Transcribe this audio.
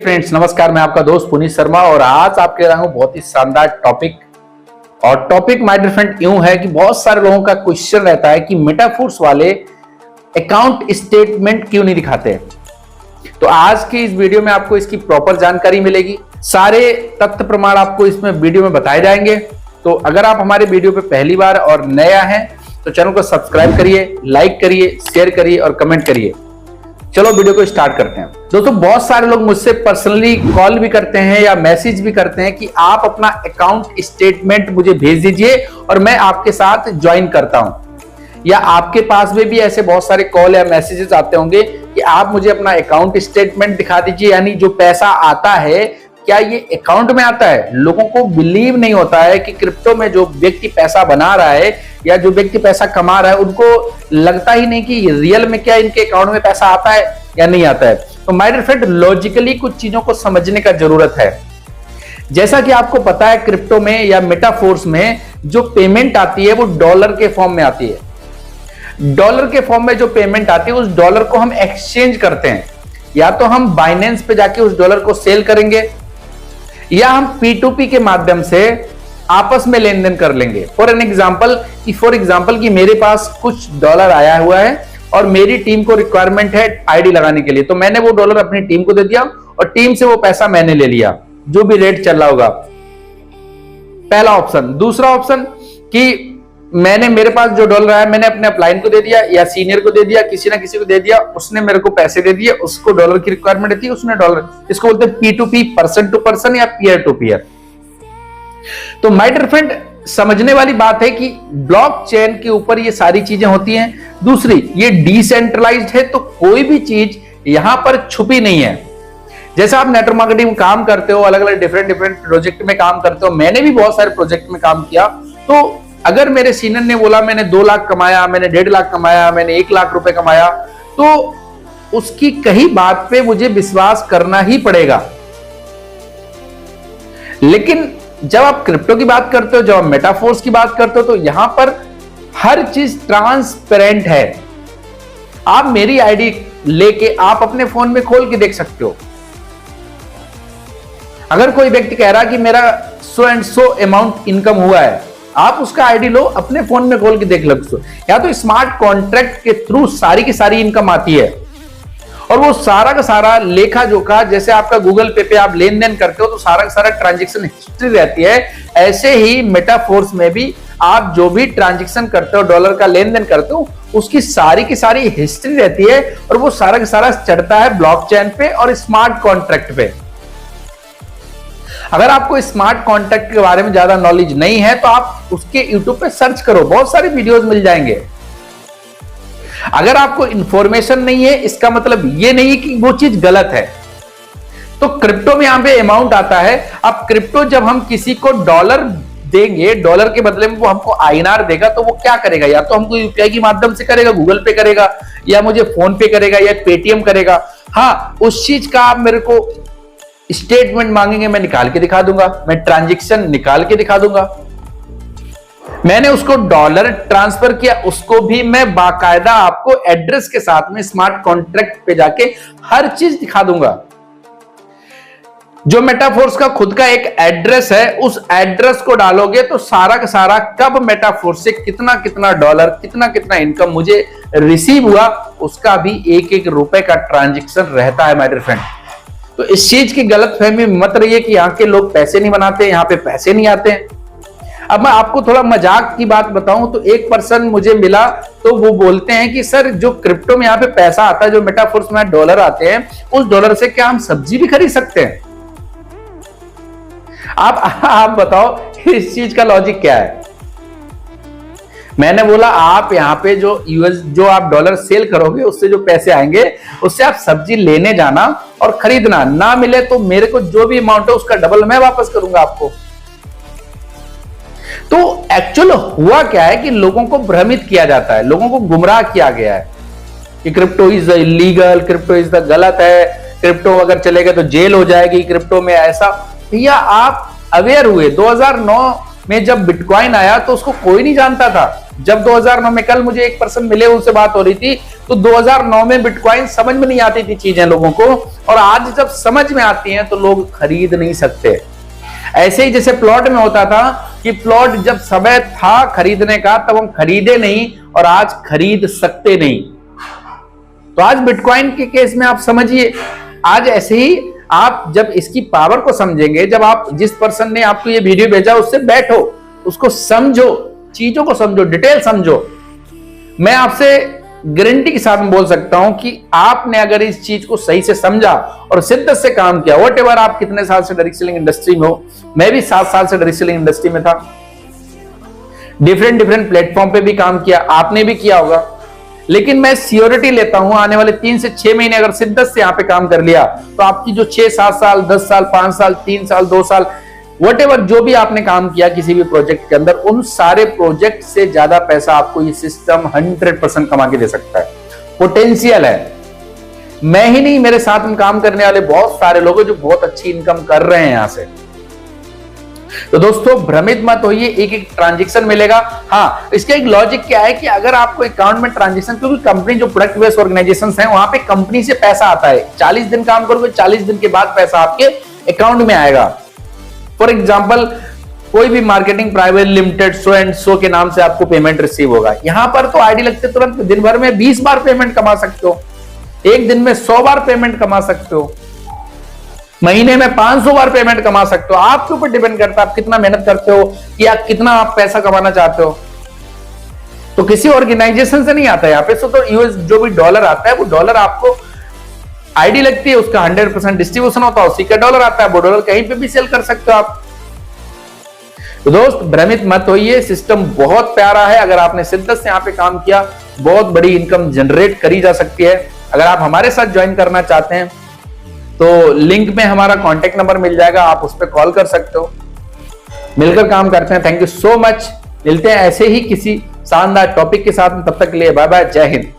Friends नमस्कार, मैं आपका दोस्त पुनीत शर्मा और आज आपके रहा हूं बहुत ही शानदार टॉपिक। और टॉपिक माय डियर फ्रेंड यूं है कि बहुत सारे लोगों का क्वेश्चन रहता है कि मेटाफोर्स वाले अकाउंट स्टेटमेंट क्यों नहीं दिखाते। तो आज की इस वीडियो में आपको इसकी प्रॉपर जानकारी मिलेगी, सारे तथ्य प्रमाण आपको इसमें वीडियो में बताए जाएंगे। तो अगर आप हमारे वीडियो पे पहली बार और नया है तो चैनल को सब्सक्राइब करिए, लाइक करिए, शेयर करिए और कमेंट करिए। चलो वीडियो को स्टार्ट करते हैं। दोस्तों बहुत सारे लोग मुझसे पर्सनली कॉल भी करते हैं या मैसेज भी करते हैं कि आप अपना अकाउंट स्टेटमेंट मुझे भेज दीजिए और मैं आपके साथ ज्वाइन करता हूं। या आपके पास में भी ऐसे बहुत सारे कॉल या मैसेजेस आते होंगे कि आप मुझे अपना अकाउंट स्टेटमेंट दिखा दीजिए, यानी जो पैसा आता है क्या ये अकाउंट में आता है। लोगों को बिलीव नहीं होता है कि क्रिप्टो में जो व्यक्ति पैसा बना रहा है या जो व्यक्ति पैसा कमा रहा है, उनको लगता ही नहीं कि रियल में क्या इनके अकाउंट में पैसा आता है या नहीं आता है। तो माय डियर फ्रेंड, लॉजिकली कुछ चीजों को समझने का जरूरत है। जैसा कि आपको पता है क्रिप्टो में या मेटाफोर्स में जो पेमेंट आती है वो डॉलर के फॉर्म में आती है। डॉलर के फॉर्म में जो पेमेंट आती है उस डॉलर को हम एक्सचेंज करते हैं, या तो हम बाइनेंस पे जाके उस डॉलर को सेल करेंगे या हम P2P के माध्यम से आपस में लेन देन कर लेंगे। फॉर एग्जाम्पल कि मेरे पास कुछ डॉलर आया हुआ है और मेरी टीम को रिक्वायरमेंट है आईडी लगाने के लिए, तो मैंने वो डॉलर अपनी टीम को दे दिया और टीम से वो पैसा मैंने ले लिया, जो भी रेट चल रहा होगा। पहला ऑप्शन। दूसरा ऑप्शन कि मेरे पास जो डॉलर आया मैंने अपने अपलाइन को दे दिया या सीनियर को दे दिया, किसी ना किसी को दे दिया, उसने मेरे को पैसे दे दिए, उसको डॉलर की रिक्वायरमेंट थी, उसने डॉलर, इसको बोलते हैं P2P, पर्सन टू पर्सन या पीयर टू पीयर। तो माय डियर फ्रेंड, समझने वाली बात है कि ब्लॉकचेन के ऊपर ये सारी चीजें होती हैं। दूसरी, ये डिसेंट्रलाइज्ड है, तो कोई भी चीज यहां पर छुपी नहीं है। जैसे आप नेटवर्क मार्केटिंग में काम करते हो, अलग अलग डिफरेंट प्रोजेक्ट में काम करते हो, मैंने भी बहुत सारे प्रोजेक्ट में काम किया। तो अगर मेरे सीनियर ने बोला मैंने 2 लाख कमाया, मैंने 1.5 लाख कमाया, मैंने 1 लाख रुपए कमाया, तो उसकी कही बात पे मुझे विश्वास करना ही पड़ेगा। लेकिन जब आप क्रिप्टो की बात करते हो, जब आप मेटाफोर्स की बात करते हो, तो यहां पर हर चीज ट्रांसपेरेंट है। आप मेरी आईडी लेके आप अपने फोन में खोल के देख सकते हो। अगर कोई व्यक्ति कह रहा कि मेरा so and so amount income हुआ है, आप उसका आईडी लो, अपने फोन में खोल के देख लो। या तो स्मार्ट कॉन्ट्रैक्ट के थ्रू सारी की सारी इनकम आती है और वो सारा का सारा लेखा जोखा, जैसे आपका गूगल पे आप लेन देन करते हो तो सारा का सारा ट्रांजैक्शन हिस्ट्री रहती है। ऐसे ही मेटाफोर्स में भी आप जो भी ट्रांजैक्शन करते हो, डॉलर का लेन देन करते हो, उसकी सारी की सारी हिस्ट्री रहती है और वो सारा का सारा चढ़ता है ब्लॉकचेन पे और स्मार्ट कॉन्ट्रैक्ट पे। अगर आपको स्मार्ट कॉन्ट्रैक्ट के बारे में ज्यादा नॉलेज नहीं है तो आप उसके यूट्यूब पे सर्च करो, बहुत सारे वीडियोस मिल जाएंगे। अगर आपको इंफॉर्मेशन नहीं है, इसका मतलब ये नहीं कि वो चीज गलत है। तो क्रिप्टो में यहां पे अमाउंट आता है। अब क्रिप्टो जब हम किसी को डॉलर देंगे, डॉलर के बदले में वो हमको INR देगा, तो वो क्या करेगा? या तो हमको यूपीआई के माध्यम से करेगा, गूगल पे करेगा, या मुझे फोन पे करेगा, या पेटीएम करेगा। हाँ, उस चीज का आप मेरे को स्टेटमेंट मांगेंगे, मैं निकाल के दिखा दूंगा, मैं ट्रांजैक्शन निकाल के दिखा दूंगा। मैंने उसको डॉलर ट्रांसफर किया, उसको भी मैं बाकायदा आपको एड्रेस के साथ में स्मार्ट कॉन्ट्रैक्ट पे जाके हर चीज दिखा दूंगा। जो मेटाफोर्स का खुद का एक एड्रेस है, उस एड्रेस को डालोगे तो सारा का सारा कब मेटाफोर्स से कितना कितना डॉलर, कितना कितना इनकम मुझे रिसीव हुआ, उसका भी एक एक रुपए का ट्रांजैक्शन रहता है माय डियर फ्रेंड। तो इस चीज की गलतफहमी मत रहिए कि यहाँ के लोग पैसे नहीं बनाते, यहाँ पे पैसे नहीं आते हैं। अब मैं आपको थोड़ा मजाक की बात बताऊं तो एक पर्सन मुझे मिला, तो वो बोलते हैं कि सर जो क्रिप्टो में यहाँ पे पैसा आता है, जो मेटाफोर्स में डॉलर आते हैं, उस डॉलर से क्या हम सब्जी भी खरीद सकते हैं? आप बताओ इस चीज का लॉजिक क्या है? मैंने बोला आप यहाँ पे जो आप डॉलर सेल करोगे, उससे जो पैसे आएंगे उससे आप सब्जी लेने जाना और खरीदना, ना मिले तो मेरे को जो भी अमाउंट है उसका डबल मैं वापस करूंगा आपको। तो एक्चुअल हुआ क्या है कि लोगों को भ्रमित किया जाता है, लोगों को गुमराह किया गया है कि crypto is illegal, crypto is the गलत है, क्रिप्टो अगर चलेगा तो जेल हो जाएगी, क्रिप्टो में ऐसा। भैया आप अवेयर हुए 2009 में जब बिटकॉइन आया तो उसको कोई नहीं जानता था। जब 2009 में, कल मुझे एक पर्सन मिले, उनसे बात हो रही थी, तो 2009 में बिटकॉइन समझ में नहीं आती थी चीजें लोगों को, और आज जब समझ में आती हैं तो लोग खरीद नहीं सकते। ऐसे ही जैसे प्लॉट में होता था कि प्लॉट जब समय था खरीदने का तब हम खरीदे नहीं, और आज खरीद सकते नहीं। तो आज बिटकॉइन के केस में आप समझिए, आज ऐसे ही आप जब इसकी पावर को समझेंगे, जब आप जिस पर्सन ने आपको ये वीडियो भेजा उससे बैठो, उसको समझो, चीजों को समझो, डिटेल समझो। मैं आपसे गारंटी के साथ में बोल सकता हूं कि आपने अगर इस चीज को सही से समझा और शिद्दत से काम किया, व्हाटएवर आप कितने साल से डायरेक्ट सेलिंग इंडस्ट्री में हो, मैं भी 7 साल से डायरेक्ट सेलिंग इंडस्ट्री में था, डिफरेंट प्लेटफॉर्म पे भी काम किया, आपने भी किया होगा, लेकिन मैं सियोरिटी लेता हूं आने वाले 3 से 6 महीने अगर शिद्दत से यहां पे काम कर लिया तो आपकी जो 6-7 साल, 10 साल, 5 साल, 3 साल, 2 साल, व्हाटएवर जो भी आपने काम किया किसी भी प्रोजेक्ट के अंदर, उन सारे प्रोजेक्ट से ज्यादा पैसा आपको ये सिस्टम 100% कमा के दे सकता है। पोटेंशियल है। मैं ही नहीं, मेरे साथ में काम करने वाले बहुत सारे लोग हैं जो बहुत अच्छी इनकम कर रहे हैं यहां से। तो दोस्तों भ्रमित मत होइए, एक एक ट्रांजेक्शन मिलेगा। हाँ, इसका एक लॉजिक क्या है कि अगर आपको अकाउंट में ट्रांजेक्शन, क्योंकि कंपनी जो प्रोडक्ट बेस्ड ऑर्गेनाइजेशंस हैं वहां पे कंपनी से पैसा आता है, 40 दिन काम करोगे, 40 दिन के बाद पैसा आपके अकाउंट में आएगा। फॉर एग्जाम्पल कोई भी marketing private limited so and so के नाम से आपको पेमेंट रिसीव होगा। यहां पर तो आईडी लगते तुरंत दिन भर में 20 बार पेमेंट कमा सकते हो, एक दिन में 100 बार पेमेंट कमा सकते हो, महीने में 500 बार पेमेंट कमा सकते हो। आपके ऊपर डिपेंड करता है आप कितना मेहनत करते हो या कितना आप पैसा कमाना चाहते हो। तो किसी ऑर्गेनाइजेशन से नहीं आता है यहाँ पे। तो यूएस जो भी डॉलर आता है वो डॉलर आपको आईडी लगती है, उसका 100% डिस्ट्रीब्यूशन होता है, उसी का डॉलर आता है, वो डॉलर कहीं पे भी सेल कर सकते हो आप। तो दोस्त भ्रमित मत होइए, सिस्टम बहुत प्यारा है। अगर आपने शिद्दत से यहाँ पे काम किया बहुत बड़ी इनकम जनरेट करी जा सकती है। अगर आप हमारे साथ ज्वाइन करना चाहते हैं तो लिंक में हमारा कॉन्टेक्ट नंबर मिल जाएगा, आप उस पर कॉल कर सकते हो। मिलकर काम करते हैं। Thank you so much. मिलते हैं ऐसे ही किसी शानदार टॉपिक के साथ। तब तक के लिए बाय बाय, जय हिंद।